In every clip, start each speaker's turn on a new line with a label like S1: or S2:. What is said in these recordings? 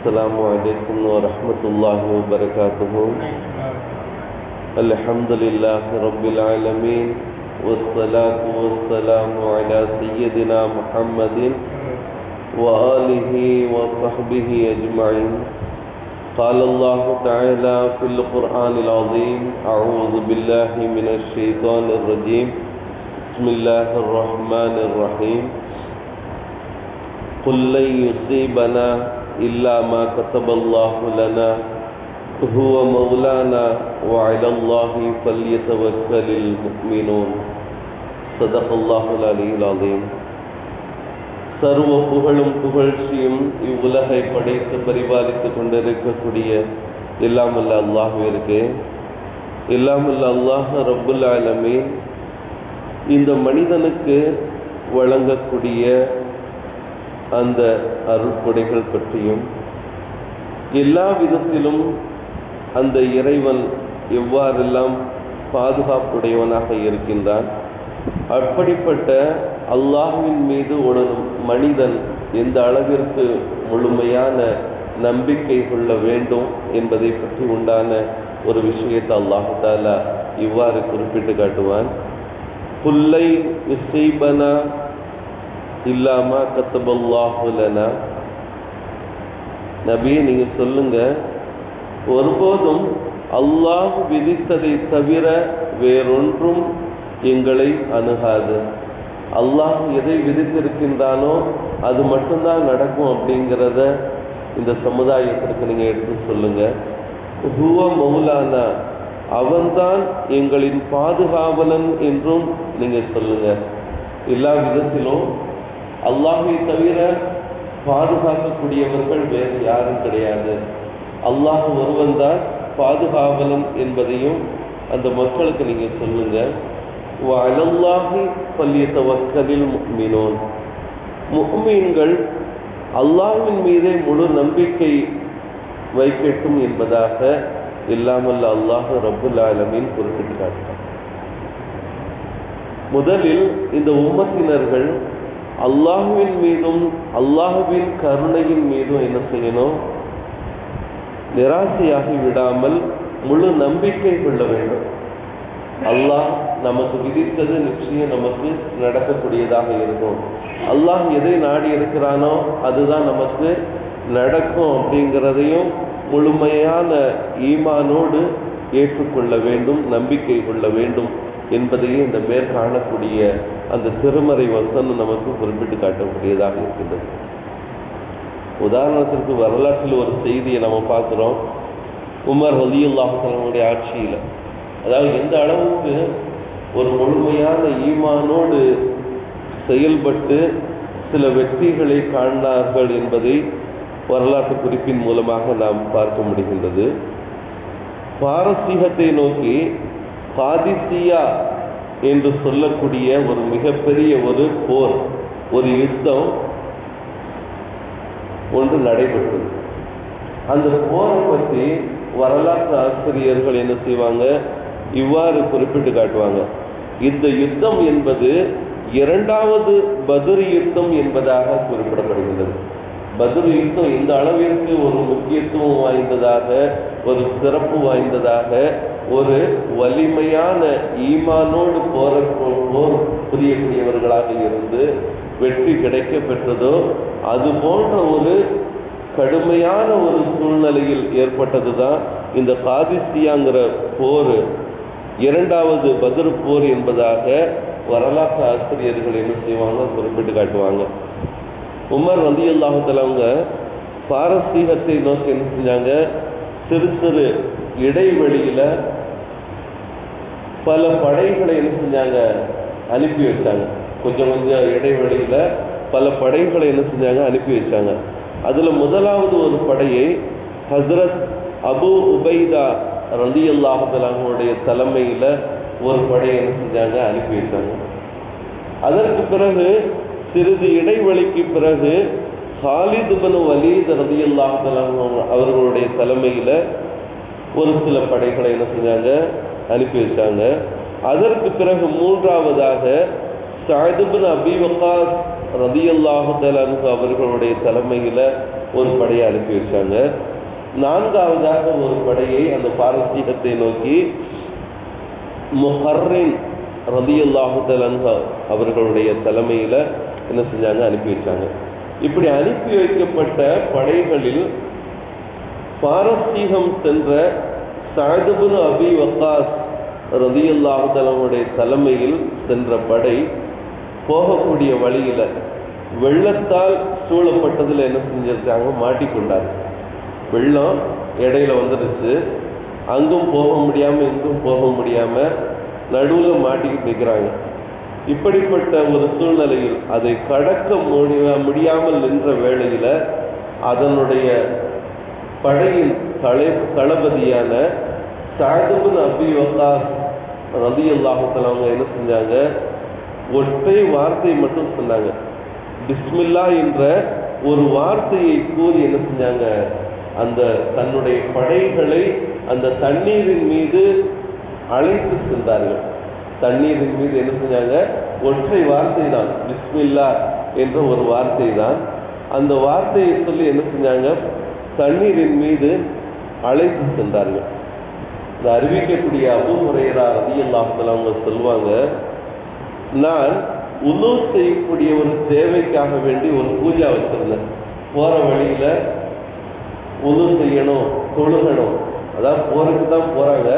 S1: السلام عليكم ورحمة الله وبركاته. الحمد لله رب العالمين والصلاة والسلام على سيدنا محمد وآله وصحبه أجمعين. قال الله تعالى في القرآن العظيم: أعوذ بالله من الشيطان الرجيم. بسم الله الرحمن الرحيم. قل لن يصيبنا إلا ما كتب الله لنا هو مولانا وعلى الله فليتوكل المؤمنون. صدق الله العلي العظيم. சர்வ புகழும் புகழ்ச்சியும் இவ்வுலகை படைத்து பரிபாலித்துக் கொண்டிருக்கக்கூடிய எல்லாம் அல்ல அல்லாஹ்விற்கு. எல்லாம் அல்ல அல்லாஹ் ரப்புல் ஆலமீன் இந்த மனிதனுக்கு வழங்கக்கூடிய அந்த அருட்கொடைகள் பற்றியும் எல்லா விதத்திலும் அந்த இறைவன் எவ்வாறெல்லாம் பாதுகாப்புடையவனாக இருக்கின்றான், அப்படிப்பட்ட அல்லாஹ்வின் மீது ஒரு மனிதன் எந்த அளவிற்கு முழுமையான நம்பிக்கை கொள்ள வேண்டும் என்பதை பற்றி உண்டான ஒரு விஷயத்தை அல்லாஹ் தஆலா இவ்வாறு குறிப்பிட்டு காட்டுவான்: குல்லை யுஸீபனா இல்லாமா கத்தபல்லாஹு லனா. நபியே, நீங்க சொல்லுங்க, ஒருபோதும் அல்லாஹ் விதித்ததை தவிர வேறொன்றும் எங்களை அணுகாது. அல்லாஹ் எதை விதித்திருக்கின்றானோ அது மட்டும்தான் நடக்கும் அப்படிங்கிறத இந்த சமுதாயத்திற்கு நீங்க எடுத்து சொல்லுங்க. ஹுவ மௌலானா, அவன்தான் எங்களின் பாதுகாவலன் என்றும் நீங்க சொல்லுங்க. எல்லா விதத்திலும் அல்லாஹை தவிர பாதுகாக்கக்கூடியவர்கள் வேறு யாரும் கிடையாது. அல்லாஹ் ஒருவன் தான் பாதுகாவலன் என்பதையும் அந்த மக்களுக்கு நீங்க சொல்லுங்க. வஅலல்லாஹி ஃபல்யதவக்கலில் முஃமினூன். முஃமின்கள் அல்லாஹ்வின் மீதே முழு நம்பிக்கை வைக்கட்டும் என்பதாக இல்லாமல் அல்லாஹ் ரப்புல் ஆலமீன் குறிப்பிட்டு காட்டினார். முதலில் இந்த உம்மத்தினர்கள் அல்லாஹ்வின் மீதும் அல்லாஹ்வின் கருணையின் மீதும் என்ன செய்யணும்? நிராசையாகி விடாமல் முழு நம்பிக்கை கொள்ள வேண்டும். அல்லாஹ் நமக்கு விதித்தது நிச்சயம் நமக்கு நடக்கக்கூடியதாக இருக்கும். அல்லாஹ் எதை நாடி இருக்கிறானோ அதுதான் நமக்கு நடக்கும் அப்படிங்கிறதையும் முழுமையான ஈமானோடு ஏற்றுக்கொள்ள வேண்டும், நம்பிக்கை கொள்ள வேண்டும் என்பதையே இந்த மேற்காணக்கூடிய அந்த திருமறை வசனம் நமக்கு குறிப்பிட்டு காட்டக்கூடியதாக இருக்கின்றது. உதாரணத்திற்கு வரலாற்றில் ஒரு செய்தியை நம்ம பார்க்குறோம். உமர் ரலியல்லாஹு அன்ஹுடைய ஆட்சியில், அதாவது எந்த அளவுக்கு ஒரு முழுமையான ஈமானோடு செயல்பட்டு சில வெற்றிகளை காண்பார்கள் என்பதை வரலாற்று குறிப்பின் மூலமாக நாம் பார்க்க முடிகின்றது. பாரசீகத்தை நோக்கி காதிசியா என்று சொல்லக்கூடிய ஒரு மிகப்பெரிய ஒரு போர், ஒரு யுத்தம் ஒன்று நடைபெற்றது. அந்த போரை பற்றி வரலாற்று ஆசிரியர்கள் என்ன செய்வாங்க, இவ்வாறு குறிப்பிட்டு காட்டுவாங்க: இந்த யுத்தம் என்பது இரண்டாவது பத்ர் யுத்தம் என்பதாக குறிப்பிடப்படுகின்றது. பத்ர் யுத்தம் இந்த அளவிற்கு ஒரு முக்கியத்துவம் வாய்ந்ததாக, ஒரு சிறப்பு வாய்ந்ததாக, ஒரு வலிமையான ஈமானோடு போர் புரியக்கூடியவர்களாக இருந்து வெற்றி கிடைக்க பெற்றதோ அது போன்ற ஒரு கடுமையான ஒரு சூழ்நிலையில் ஏற்பட்டது தான் இந்த காதிசியாங்கிற போர், இரண்டாவது பத்ர் போர் என்பதாக வரலாற்று ஆசிரியர்கள் என்ன செய்வாங்க, குறிப்பிட்டு காட்டுவாங்க. உமர் ரலியல்லாஹு தஆலா பாரசீகத்தை நோக்கி என்ன செஞ்சாங்க, சிறு சிறு இடைவெளியில பல படைகளை என்ன செஞ்சாங்க, அனுப்பி வச்சாங்க. கொஞ்சம் கொஞ்சம் இடைவெளியில பல படைகளை என்ன செஞ்சாங்க, அனுப்பி வச்சாங்க. அதுல முதலாவது ஒரு படையை ஹஸ்ரத் அபு உபைதா ரலியல்லாஹு தஆலாவுடைய தலைமையில ஒரு படையை என்ன செஞ்சாங்க, அனுப்பி வச்சாங்க. அதற்கு பிறகு சிறிது இடைவெளிக்கு பிறகு ஹாலித் இப்னு வலீத் ரலியல்லாஹு தஆலா அவர்களுடைய தலைமையில ஒரு சில படைகளை என்ன செஞ்சாங்க, அனுப்பி வச்சாங்க. அதற்கு பிறகு மூன்றாவதாக சஅத் இப்னு அபீ வக்காஸ் ரலியல்லாஹு தஆலா அவர்களுடைய தலைமையில ஒரு படையை அனுப்பி வச்சாங்க. நான்காவதாக ஒரு படையை அந்த பாரசீகத்தை நோக்கி முஹர்ரின் ரலியல்லாஹு தஆலா அன்ஹு அவர்களுடைய தலைமையில் என்ன செஞ்சாங்க, அனுப்பி வச்சாங்க. இப்படி அனுப்பி வைக்கப்பட்ட படைகளில் பாரசீகம் சென்ற சஅத் இப்னு அபி வக்காஸ் ரலியல்லாஹு தஆலாவுடைய தலைமையில் சென்ற படை போகக்கூடிய வழியில் வெள்ளத்தால் சூழப்பட்டதில் என்ன செஞ்சிருக்காங்க, மாட்டிக்கொண்டாங்க. வெள்ளம் இடையில வந்துடுச்சு, அங்கும் போக முடியாமல் இங்கும் போக முடியாமல் நடுவில் மாட்டிக்கிட்டு நிற்கிறாங்க. இப்படிப்பட்ட ஒரு சூழ்நிலையில் அதை கடக்க முடியாமல் நின்ற வேளையில் அதனுடைய படையின் தளபதியான சஅத் இப்னு அபி வக்காஸ் ரலியல்லாஹு தஆலா அவங்க என்ன செஞ்சாங்க, ஒற்றை வார்த்தை மட்டும் சொன்னாங்க. பிஸ்மில்லா என்ற ஒரு வார்த்தையை கூறி என்ன செஞ்சாங்க, அந்த தன்னுடைய படைகளை அந்த தண்ணீரின் மீது அழைத்து சென்றார்கள். தண்ணீரின் மீது என்ன செஞ்சாங்க, ஒற்றை வார்த்தை தான், பிஸ்மில்லா என்ற ஒரு வார்த்தை தான். அந்த வார்த்தையை சொல்லி என்ன செஞ்சாங்க, தண்ணீரின் மீது அழைத்து சென்றார்கள். இந்த அறிவிக்கக்கூடிய அபூ ஹுரைரா ரலியல்லாஹு தஆலா அவங்க சொல்லுவாங்க, நான் உது செய்யக்கூடிய ஒரு தேவைக்காக வேண்டி ஒரு பூஜா வச்சிருந்தேன். போகிற வழியில் உது செய்யணும், தொழுகணும், அதாவது போருக்கு தான் போகிறாங்க,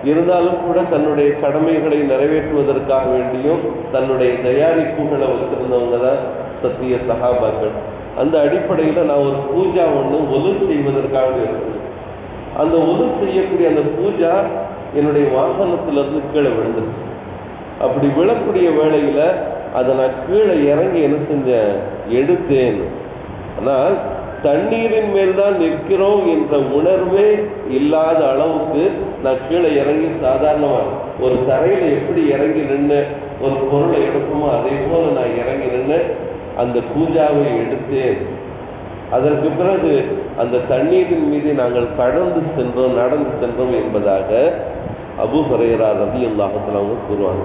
S1: இருந்தாலும் கூட தன்னுடைய கடமைகளை நிறைவேற்றுவதற்காக வேண்டியும் தன்னுடைய தயாரிப்புகளை வச்சிருந்தவங்க தான் சத்திய சஹாபாக்கள். அந்த அடிப்படையில் நான் ஒரு பூஜா ஒன்று உது செய்வதற்காக இருந்தேன். அந்த உது செய்யக்கூடிய அந்த பூஜா என்னுடைய வாகனத்திலிருந்து கீழே விழுந்துருச்சு. அப்படி விழக்கூடிய வேளையில் அதை நான் கீழே இறங்கி என்ன செஞ்சேன், எடுத்தேன். ஆனால் தண்ணீரின் மேல் தான் நிற்கிறோம் என்ற உணர்வே இல்லாத அளவுக்கு நான் கீழே இறங்கி சாதாரணமாக ஒரு தரையில் எப்படி இறங்கி நின்று ஒரு பொருளை எடுக்குமோ அதே போல் நான் இறங்கி நின்று அந்த பூஜாவை எடுத்தேன். அதற்கு பிறகு அந்த தண்ணீரின் மீது நாங்கள் கடந்து சென்றோம், நடந்து சென்றோம் என்பதாக அபூ ஹுரைரா ரலியல்லாஹு தஆலா அவங்க கூறுவாங்க.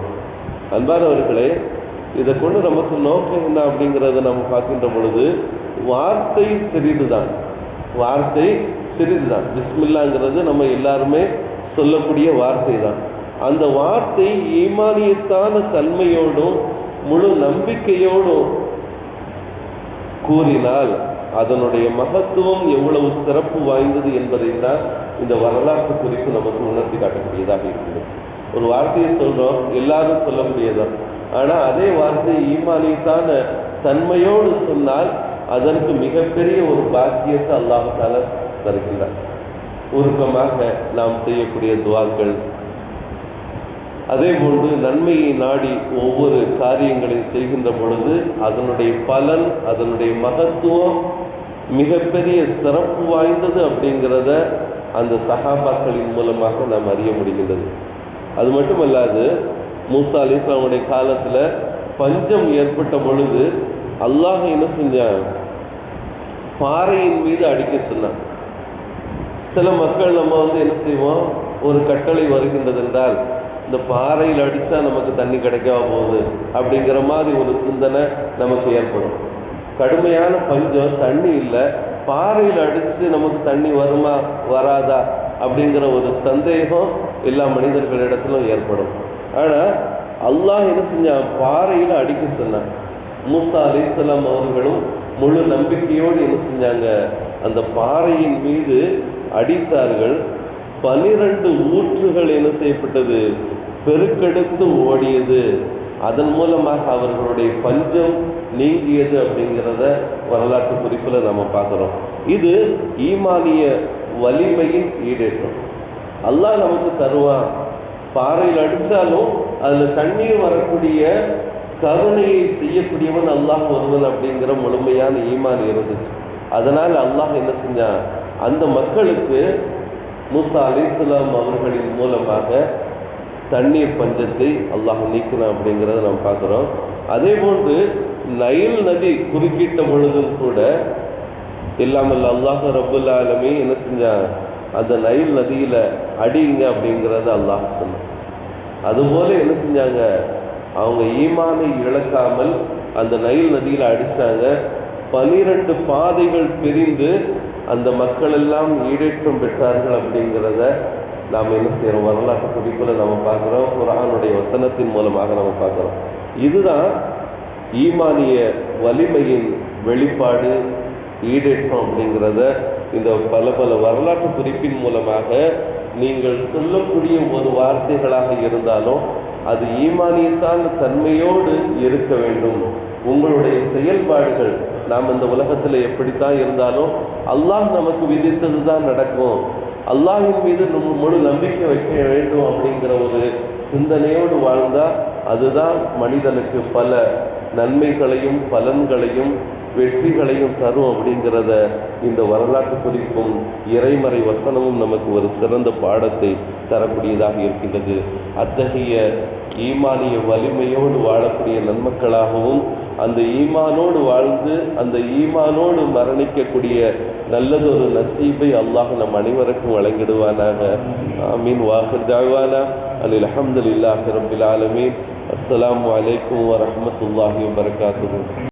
S1: அன்பானவர்களே, இதை கொண்டு நமக்கு நோக்கம் என்ன அப்படிங்கிறத நம்ம பார்க்கின்ற பொழுது வார்த்தை சிறிதுதான், வார்த்தை சிறிதுதான். பிஸ்மில்லாங்கிறது நம்ம எல்லாருமே சொல்லக்கூடிய வார்த்தை தான். அந்த வார்த்தை ஈமானியத்தான தன்மையோடும் முழு நம்பிக்கையோடும் கூறினால் அதனுடைய மகத்துவம் எவ்வளவு சிறப்பு வாய்ந்தது என்பதை தான் இந்த வரலாற்று குறிப்பு நமக்கு உணர்த்தி காட்டக்கூடியதாக இருக்குது. ஒரு வார்த்தையை சொல்கிறோம், எல்லாரும் சொல்லக்கூடியதான். ஆனால் அதே வார்த்தை ஈமானியத்தான தன்மையோடு சொன்னால் அதற்கு மிகப்பெரிய ஒரு பாக்கியத்தை அல்லாஹ் தஆலா தருகின்றார். உருக்கமாக நாம் செய்யக்கூடிய துஆக்கள், அதே போன்று நன்மையை நாடி ஒவ்வொரு காரியங்களையும் செய்கின்ற பொழுது அதனுடைய பலன், அதனுடைய மகத்துவம் மிகப்பெரிய சிறப்பு வாய்ந்தது அப்படிங்கிறத அந்த சஹாபாக்களின் மூலமாக நாம் அறிய முடிகின்றது. அது மட்டுமல்லாது மூசா அலைஹிஸ்ஸலாமுடைய காலத்தில் பஞ்சம் ஏற்பட்ட பொழுது அல்லாஹ் என்ன செஞ்சான், பாறையின் மீது அடிக்க சொன்னான். சில மக்கள் நம்ம என்ன செய்வோம், ஒரு கட்டளை வருகின்றது என்றால் இந்த பாறையில் அடித்தா நமக்கு தண்ணி கிடைக்காம போகுது அப்படிங்கிற மாதிரி ஒரு சிந்தனை நமக்கு ஏற்படும். கடுமையான பஞ்சம், தண்ணி இல்லை, பாறையில் அடித்து நமக்கு தண்ணி வருமா வராதா அப்படிங்கிற ஒரு சந்தேகம் எல்லா மனிதர்களிடத்திலும் ஏற்படும். ஆனால் அல்லாஹ் என்ன செஞ்சான், பாறையில் அடிக்க சொன்னான். மூசா அலைஹிஸ்ஸலாம் அவர்களும் முழு நம்பிக்கையோடு என்ன செஞ்சாங்க, அந்த பாறையின் மீது அடித்தார்கள். 12 ஊற்றுகள் என்ன செய்யப்பட்டது, பெருக்கெடுத்து ஓடியது. அதன் மூலமாக அவர்களுடைய பஞ்சம் நீங்கியது அப்படிங்கிறத வரலாற்று குறிப்பில் நம்ம பார்க்குறோம். இது ஈமானிய வலிமையின் ஈடேற்றம். அல்லாஹ் நமக்கு தருவான். பாறையில் அடித்தாலும் அதில் தண்ணீர் வரக்கூடிய கருணையை செய்யக்கூடியவன் அல்லாஹ் ஒருவன் அப்படிங்கிற முழுமையான ஈமான் இருந்துச்சு. அதனால் அல்லாஹ் என்ன செஞ்சான், அந்த மக்களுக்கு மூசா அலைஹிஸ்ஸலாம் அவர்களின் மூலமாக தண்ணீர் பஞ்சத்தை அல்லாஹ் நீக்கினான் அப்படிங்கிறத நாம் பார்க்குறோம். அதே போன்று நைல் நதி குறுக்கிட்ட பொழுதும் கூட இல்லாமல் அல்லாஹ் ரப்புல் ஆலமீன் என்ன செஞ்சான், அந்த நைல் நதியில் அடிங்க அப்படிங்கிறத அல்லாஹ் சொன்னான். அதுபோல என்ன செஞ்சாங்க, அவங்க ஈமானை இழக்காமல் அந்த நைல் நதியில் அடித்தாங்க. 12 பாதைகள் பிரிந்து அந்த மக்கள் எல்லாம் ஈடேற்றம் பெற்றார்கள் அப்படிங்கிறத நாம் என்ன செய்யறோம், வரலாற்று குறிப்புல நம்ம பார்க்குறோம், குர்ஆனுடைய வசனத்தின் மூலமாக நம்ம பார்க்குறோம். இதுதான் ஈமானிய வலிமையின் வெளிப்பாடு, ஈடேற்றம் அப்படிங்கிறத இந்த பல பல வரலாற்று குறிப்பின் மூலமாக நீங்கள் சொல்லக்கூடிய ஒரு வார்த்தைகளாக இருந்தாலும் அது ஈமானியத்தால் தன்மையோடு இருக்க வேண்டும். உங்களுடைய செயல்பாடுகள், நாம் இந்த உலகத்தில் எப்படித்தான் இருந்தாலும் அல்லாஹ் நமக்கு விதித்தது தான் நடக்கும், அல்லாஹின் மீது நம்ம முழு நம்பிக்கை வைக்க வேண்டும் அப்படிங்கிற ஒரு சிந்தனையோடு வாழ்ந்தால் அதுதான் மனிதனுக்கு பல நன்மைகளையும் பலன்களையும் வெற்றிகளையும் தரும் அப்படிங்கிறத இந்த வரலாற்று குறிப்பும் இறைமறை வசனமும் நமக்கு ஒரு சிறந்த பாடத்தை தரக்கூடியதாக இருக்கின்றது. அத்தகைய ஈமானிய வலிமையோடு வாழக்கூடிய நன்மக்களாகவும் அந்த ஈமானோடு வாழ்ந்து அந்த ஈமானோடு மரணிக்கக்கூடிய நல்லதொரு நசீபை அல்லாஹ் நம் அனைவருக்கும் வழங்கிடுவானாக. ஆமீன். வாஹிர் தஅவானா அனில் ஹம்துலில்லாஹி ரப்பில் ஆலமீன். அஸ்ஸலாமு அலைக்கும் வரஹ்மத்துல்லாஹி வபரகாத்துஹு.